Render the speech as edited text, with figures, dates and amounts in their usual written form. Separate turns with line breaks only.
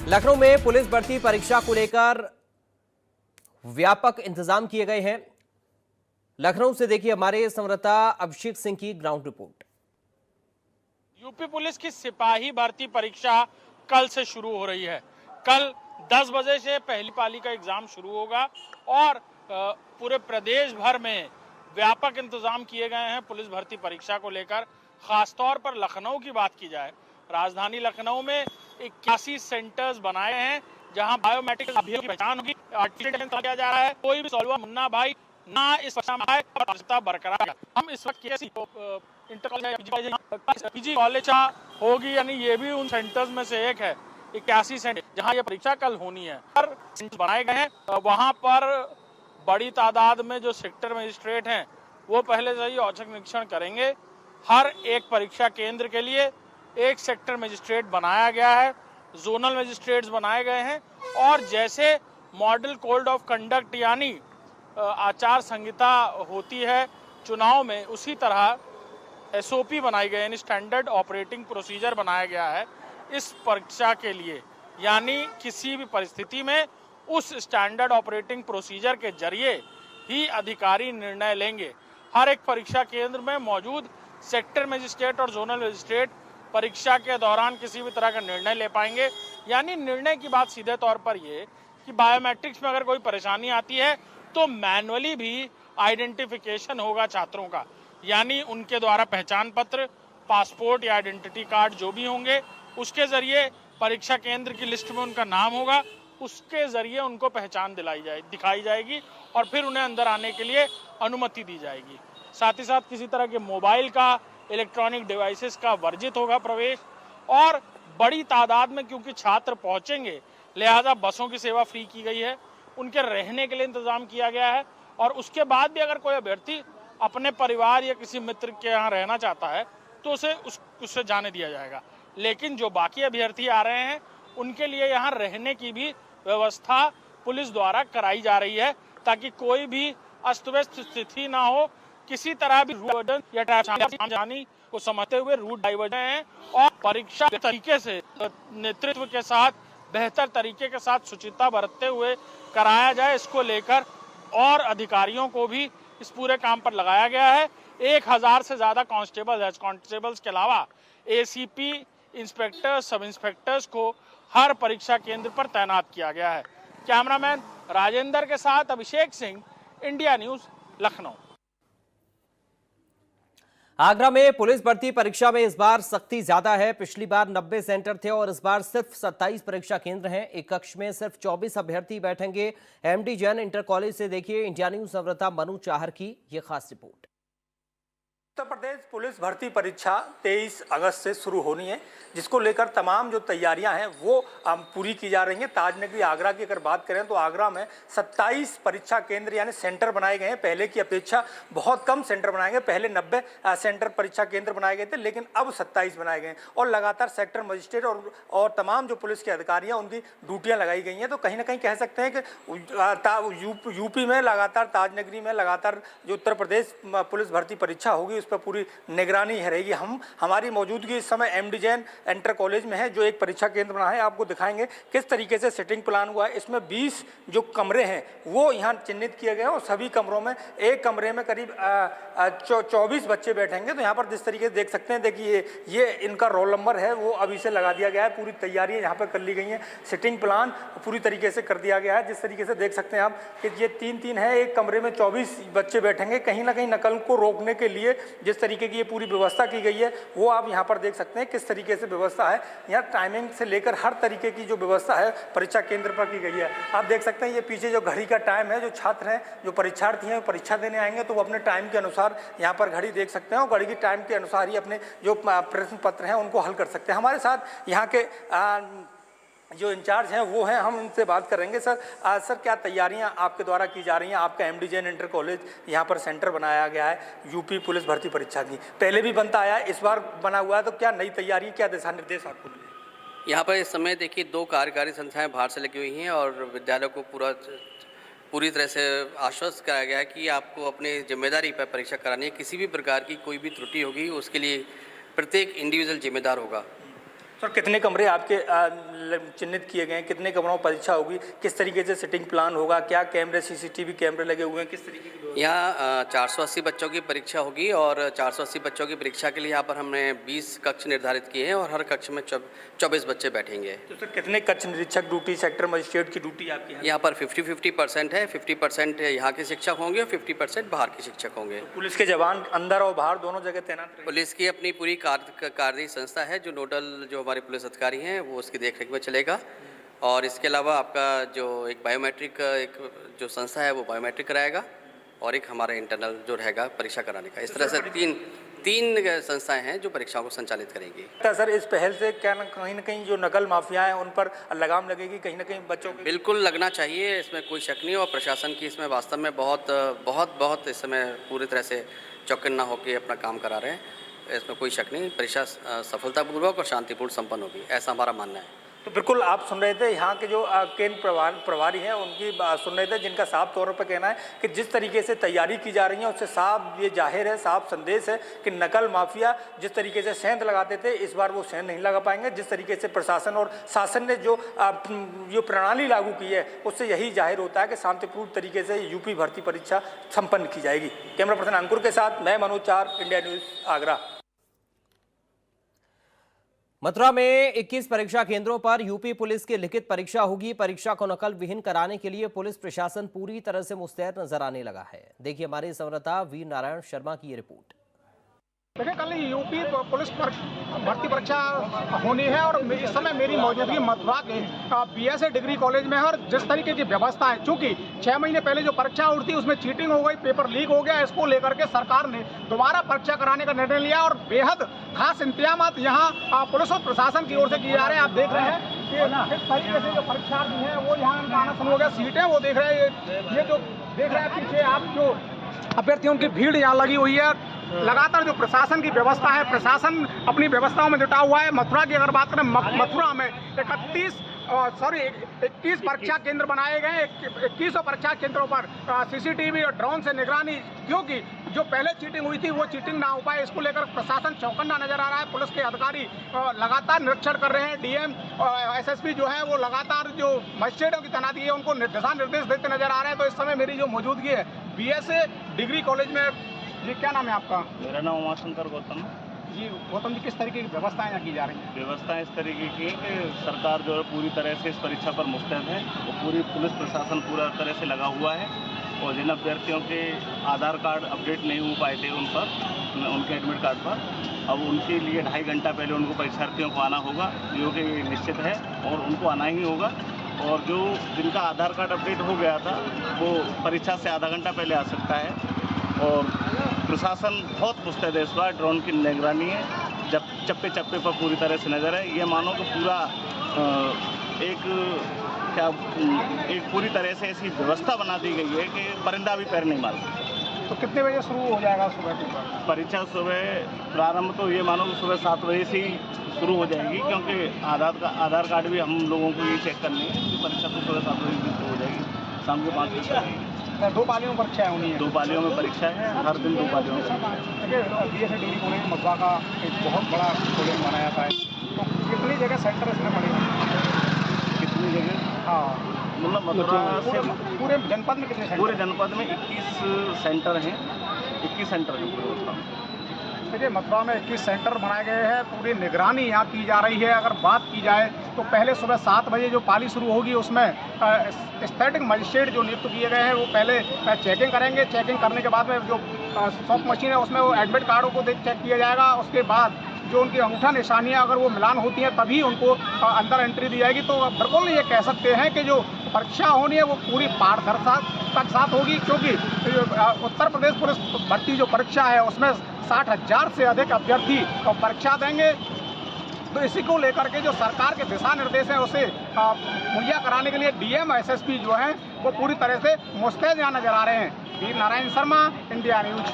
लखनऊ में पुलिस भर्ती परीक्षा को लेकर व्यापक इंतजाम किए गए हैं। लखनऊ से देखिए हमारे संवाददाता अभिषेक सिंह की ग्राउंड रिपोर्ट।
यूपी पुलिस की सिपाही भर्ती परीक्षा कल से शुरू हो रही है। कल 10 बजे से पहली पाली का एग्जाम शुरू होगा और पूरे प्रदेश भर में व्यापक इंतजाम किए गए हैं पुलिस भर्ती परीक्षा को लेकर। खासतौर पर लखनऊ की बात की जाए, राजधानी लखनऊ में 81 सेंटर्स बनाए हैं जहां बायोमेट्रिक अभ्यर्थियों की पहचान होगी। किया जा रहा है कोई भी सॉल्वर मुन्ना भाई ना इस परीक्षा में आए, पारदर्शिता बरकरार है। हम इस वक्त इंटर कॉलेज पीजी कॉलेज होगी, यानी ये भी उन सेंटर्स में से एक है। 81 सेंटर जहां ये परीक्षा कल होनी है पर बनाए गए हैं। वहां पर बड़ी तादाद में जो सेक्टर मजिस्ट्रेट हैं वो पहले से ही औचक निरीक्षण करेंगे। हर एक परीक्षा केंद्र के लिए एक सेक्टर मजिस्ट्रेट बनाया गया है, जोनल मजिस्ट्रेट्स बनाए गए हैं और जैसे मॉडल कोड ऑफ कंडक्ट यानी आचार संहिता होती है चुनाव में, उसी तरह एसओपी बनाई गई यानी स्टैंडर्ड ऑपरेटिंग प्रोसीजर बनाया गया है इस परीक्षा के लिए। यानी किसी भी परिस्थिति में उस स्टैंडर्ड ऑपरेटिंग प्रोसीजर के जरिए ही अधिकारी निर्णय लेंगे। हर एक परीक्षा केंद्र में मौजूद सेक्टर मजिस्ट्रेट और जोनल मजिस्ट्रेट परीक्षा के दौरान किसी भी तरह का निर्णय ले पाएंगे। यानी निर्णय की बात सीधे तौर पर ये कि बायोमेट्रिक्स में अगर कोई परेशानी आती है तो मैनुअली भी आइडेंटिफिकेशन होगा छात्रों का, यानी उनके द्वारा पहचान पत्र, पासपोर्ट या आइडेंटिटी कार्ड जो भी होंगे उसके जरिए परीक्षा केंद्र की लिस्ट में उनका नाम होगा, उसके जरिए उनको पहचान दिखाई जाएगी और फिर उन्हें अंदर आने के लिए अनुमति दी जाएगी। साथ ही साथ किसी तरह के मोबाइल का, इलेक्ट्रॉनिक डिवाइसेस का वर्जित होगा प्रवेश। और बड़ी तादाद में क्योंकि छात्र पहुंचेंगे लिहाजा बसों की सेवा फ्री की गई है, उनके रहने के लिए इंतजाम किया गया है और उसके बाद भी अगर कोई अभ्यर्थी अपने परिवार या किसी मित्र के यहाँ रहना चाहता है तो उससे जाने दिया जाएगा। लेकिन जो बाकी अभ्यर्थी आ रहे हैं उनके लिए यहाँ रहने की भी व्यवस्था पुलिस द्वारा कराई जा रही है ताकि कोई भी अस्त व्यस्त स्थिति ना हो। किसी तरह भी डाइवर्जन या ट्रैफिक जानी को समझते हुए रूट डाइवर्जन है और परीक्षा तरीके से नेतृत्व के साथ बेहतर तरीके के साथ शुचिता बरतते हुए कराया जाए, इसको लेकर और अधिकारियों को भी इस पूरे काम पर लगाया गया है। 1000 से ज्यादा कांस्टेबल्स के अलावा एसीपी, इंस्पेक्टर, सब इंस्पेक्टर्स को हर परीक्षा केंद्र पर तैनात किया गया है। कैमरामैन राजेंद्र के साथ अभिषेक सिंह, इंडिया न्यूज, लखनऊ।
आगरा में पुलिस भर्ती परीक्षा में इस बार सख्ती ज्यादा है। पिछली बार 90 सेंटर थे और इस बार सिर्फ 27 परीक्षा केंद्र हैं। एक कक्ष में सिर्फ 24 अभ्यर्थी बैठेंगे। एमडी जैन इंटर कॉलेज से देखिए इंडिया न्यूज संवाददाता मनु चाहर की ये खास रिपोर्ट।
उत्तर प्रदेश पुलिस भर्ती परीक्षा 23 अगस्त से शुरू होनी है, जिसको लेकर तमाम जो तैयारियां हैं वो पूरी की जा रही हैं। ताजनगरी आगरा की अगर बात करें तो आगरा में 27 परीक्षा केंद्र यानी सेंटर बनाए गए हैं। पहले की अपेक्षा बहुत कम सेंटर बनाए गए। पहले 90 सेंटर परीक्षा केंद्र बनाए गए थे, लेकिन अब 27 बनाए गए हैं और लगातार सेक्टर मजिस्ट्रेट और तमाम जो पुलिस के अधिकारी हैं उनकी ड्यूटियाँ लगाई गई हैं। तो कहीं ना कहीं कह सकते हैं कि यूपी में लगातार, ताजनगरी में लगातार जो उत्तर प्रदेश पुलिस भर्ती परीक्षा होगी उस पर पूरी निगरानी रहेगी। हमारी मौजूदगी इस समय एमडी जैन इंटर कॉलेज में है, जो एक परीक्षा केंद्र बना है। आपको दिखाएंगे किस तरीके से सेटिंग प्लान हुआ है। इसमें 20 जो कमरे हैं वो यहाँ चिन्हित किए गए हैं और सभी कमरों में एक कमरे में करीब 24 बच्चे बैठेंगे। तो यहाँ पर जिस तरीके से देख सकते हैं, देखिए ये इनका रोल नंबर है, वो अभी से लगा दिया गया है। पूरी तैयारियाँ यहाँ पर कर ली गई हैं। सेटिंग प्लान पूरी तरीके से कर दिया गया है। जिस तरीके से देख सकते हैं आप कि ये 3-3 है, एक कमरे में 24 बच्चे बैठेंगे। कहीं ना कहीं नकल को रोकने के लिए जिस तरीके की ये पूरी व्यवस्था की गई है वो आप यहाँ पर देख सकते हैं किस तरीके से व्यवस्था है। यहाँ टाइमिंग से लेकर हर तरीके की जो व्यवस्था है परीक्षा केंद्र पर की गई है। आप देख सकते हैं ये पीछे जो घड़ी का टाइम है, जो छात्र हैं, जो परीक्षार्थी हैं, परीक्षा देने आएंगे तो वो अपने टाइम के अनुसार यहाँ पर घड़ी देख सकते हैं और घड़ी की टाइम के अनुसार ही अपने जो प्रश्न पत्र हैं उनको हल कर सकते हैं। हमारे साथ यहाँ के जो इंचार्ज हैं वो हैं, हम उनसे बात करेंगे। सर क्या तैयारियां आपके द्वारा की जा रही हैं? आपका एमडी जैन इंटर कॉलेज यहाँ पर सेंटर बनाया गया है यूपी पुलिस भर्ती परीक्षा की, पहले भी बनता आया, इस बार बना हुआ है, तो क्या नई तैयारी, क्या दिशा निर्देश आपको मिले?
यहाँ पर इस समय देखिए 2 कार्यकारी संस्थाएं बाहर से लगी हुई हैं और विद्यालयों को पूरी तरह से आश्वस्त कराया गया है कि आपको अपनी जिम्मेदारी पर परीक्षा करानी है। किसी भी प्रकार की कोई भी त्रुटि होगी उसके लिए प्रत्येक इंडिविजुअल जिम्मेदार होगा।
सर कितने कमरे आपके चिन्हित किए गए हैं, कितने कमरों में परीक्षा होगी, किस तरीके से सिटिंग प्लान होगा, क्या कैमरे सीसीटीवी कैमरे लगे हुए हैं, किस तरीके की?
यहाँ 480 बच्चों की परीक्षा होगी और 480 बच्चों की परीक्षा के लिए यहाँ पर हमने 20 कक्ष निर्धारित किए हैं और हर कक्ष में 24 बच्चे बैठेंगे।
तो सर कितने कक्ष निरीक्षक ड्यूटी, सेक्टर मजिस्ट्रेट की ड्यूटी आपकी
यहाँ पर 50-50% है। 50% यहाँ के शिक्षक होंगे और 50% बाहर के शिक्षक होंगे।
तो पुलिस के जवान अंदर और बाहर दोनों जगह तैनात रहेंगे?
पुलिस की अपनी पूरी कार्यदायी संस्था है, जो नोडल जो हमारे पुलिस अधिकारी हैं वो उसकी देखरेख में चलेगा। और इसके अलावा आपका जो एक बायोमेट्रिक एक जो संस्था है वो बायोमेट्रिक कराएगा और एक हमारा इंटरनल जो रहेगा परीक्षा कराने का। इस तरह से तीन संस्थाएं हैं जो परीक्षाओं को संचालित करेंगी।
सर इस पहल से क्या कहीं ना कहीं जो नकल माफिया हैं उन पर लगाम लगेगी, कहीं ना कहीं बच्चों के?
बिल्कुल लगना चाहिए, इसमें कोई शक नहीं। और प्रशासन की इसमें वास्तव में बहुत इस समय पूरी तरह से चौकन्ना होकर अपना काम करा रहे हैं, इसमें कोई शक नहीं। परीक्षा सफलतापूर्वक और शांतिपूर्ण संपन्न होगी, ऐसा हमारा मानना है।
तो बिल्कुल आप सुन रहे थे यहाँ के जो केंद्र प्रभारी हैं उनकी बात सुन रहे थे, जिनका साफ तौर पर कहना है कि जिस तरीके से तैयारी की जा रही है उससे साफ ये जाहिर है, साफ संदेश है कि नकल माफिया जिस तरीके से सेंध लगाते थे इस बार वो सेंध नहीं लगा पाएंगे। जिस तरीके से प्रशासन और शासन ने जो प्रणाली लागू की है उससे यही जाहिर होता है कि शांतिपूर्ण तरीके से यूपी भर्ती परीक्षा संपन्न की जाएगी। कैमरा पर्सन अंकुर के साथ मैं मनोज चार, इंडिया न्यूज़, आगरा।
मथुरा में 21 परीक्षा केंद्रों पर यूपी पुलिस की लिखित परीक्षा होगी। परीक्षा को नकल विहीन कराने के लिए पुलिस प्रशासन पूरी तरह से मुस्तैद नजर आने लगा है। देखिए हमारे संवाददाता वीर नारायण शर्मा की ये रिपोर्ट।
देखिए कल यूपी पुलिस भर्ती परीक्षा होनी है और इस समय मेरी मौजूदगी मथुरा के BSA डिग्री कॉलेज में है। और जिस तरीके की व्यवस्था है, चूंकि 6 महीने पहले जो परीक्षा हुई थी उसमें चीटिंग हो गई, पेपर लीक हो गया, इसको लेकर के सरकार ने दोबारा परीक्षा कराने का निर्णय लिया और बेहद खास इंतजाम यहाँ पुलिस और प्रशासन की ओर से किए जा रहे हैं। आप देख रहे हैं कि किस तरीके से जो परीक्षार्थी हैं वो यहाँ आना शुरू हो गया। सीटें वो देख रहे हैं, ये जो देख रहे हैं पीछे आप, जो अभ्यर्थियों की भीड़ यहाँ लगी हुई है। लगातार जो प्रशासन की व्यवस्था है, प्रशासन अपनी व्यवस्थाओं में जुटा हुआ है। मथुरा की अगर बात करें, मथुरा में 21 परीक्षा केंद्र बनाए गए। 21 परीक्षा केंद्रों पर CCTV और ड्रोन से निगरानी, क्योंकि जो पहले चीटिंग हुई थी वो चीटिंग ना हो पाए, इसको लेकर प्रशासन चौकन्ना नजर आ रहा है। पुलिस के अधिकारी लगातार निरीक्षण कर रहे हैं। DM और SSP जो है वो लगातार जो मजिस्ट्रेटों की तैनाती है उनको दिशा निर्देश देते नजर आ रहे हैं। तो इस समय मेरी जो मौजूदगी है BSA डिग्री कॉलेज में। जी क्या नाम है आपका?
मेरा नाम उमाशंकर गौतम।
जी गौतम जी, किस तरीके की व्यवस्थाएं यहाँ की जा रही हैं?
व्यवस्था इस तरीके की है कि सरकार जो है पूरी तरह से इस परीक्षा पर मुस्तैद है और पूरी पुलिस प्रशासन पूरा तरह से लगा हुआ है। और जिन अभ्यर्थियों के आधार कार्ड अपडेट नहीं हो पाए थे उन पर, उनके एडमिट कार्ड पर, अब उनके लिए 2.5 घंटा पहले उनको परीक्षार्थियों को आना होगा, जो कि निश्चित है और उनको आना ही होगा। और जो जिनका आधार कार्ड अपडेट हो गया था वो परीक्षा से आधा घंटा पहले आ सकता है। और प्रशासन बहुत मुस्तैद है इस बार, ड्रोन की निगरानी है, जब चप्पे चप्पे पर पूरी तरह से नज़र है। ये मानो कि पूरा एक पूरी तरह से ऐसी व्यवस्था बना दी गई है कि परिंदा भी पैर नहीं मार सकते।
तो कितने बजे शुरू हो जाएगा सुबह पेपर?
परीक्षा सुबह प्रारंभ तो ये मानो कि सुबह 7 बजे से ही शुरू हो जाएगी, क्योंकि आधार कार्ड भी हम लोगों को ये चेक करनी है। तो परीक्षा तो सुबह 7 बजे शुरू हो जाएगी, शाम को 5 बजे।
2 पालियों में परीक्षा होनी है?
2 पालियों में परीक्षा है, हर दिन 2 पालियों में।
देखिए BSA डिग्री कॉलेज मथुरा का एक बहुत बड़ा कॉलेज बनाया था, तो कितनी जगह सेंटर इसमें पड़ेगा?
कितनी जगह?
हाँ
मतलब मथुरा से
पूरे जनपद में कितने सेंटर?
पूरे जनपद में 21 सेंटर हैं। 21 सेंटर हैं पूरे मथुरा।
देखिए मथुरा में 21 सेंटर बनाए गए हैं, पूरी निगरानी यहाँ की जा रही है। अगर बात की जाए तो पहले सुबह 7 बजे जो पाली शुरू होगी उसमें स्टैटिक मजिस्ट्रेट जो नियुक्त किए गए हैं वो पहले चेकिंग करेंगे। चेकिंग करने के बाद में जो सॉफ्ट मशीन है उसमें वो एडमिट कार्डों को चेक किया जाएगा। उसके बाद जो उनकी अंगूठा निशानियाँ अगर वो मिलान होती हैं तभी उनको अंदर एंट्री दी जाएगी। तो बिल्कुल ये कह सकते हैं कि जो परीक्षा होनी है वो पूरी पारदर्शिता के साथ होगी, क्योंकि उत्तर प्रदेश पुलिस भर्ती जो परीक्षा है उसमें 60,000 से अधिक अभ्यर्थी परीक्षा देंगे। तो इसी को लेकर के जो सरकार के दिशा निर्देश हैं उसे मुहैया कराने के लिए DM SSP जो हैं वो पूरी तरह से मुस्तैद यहाँ नजर आ रहे हैं। Veer Narayan Sharma, India news.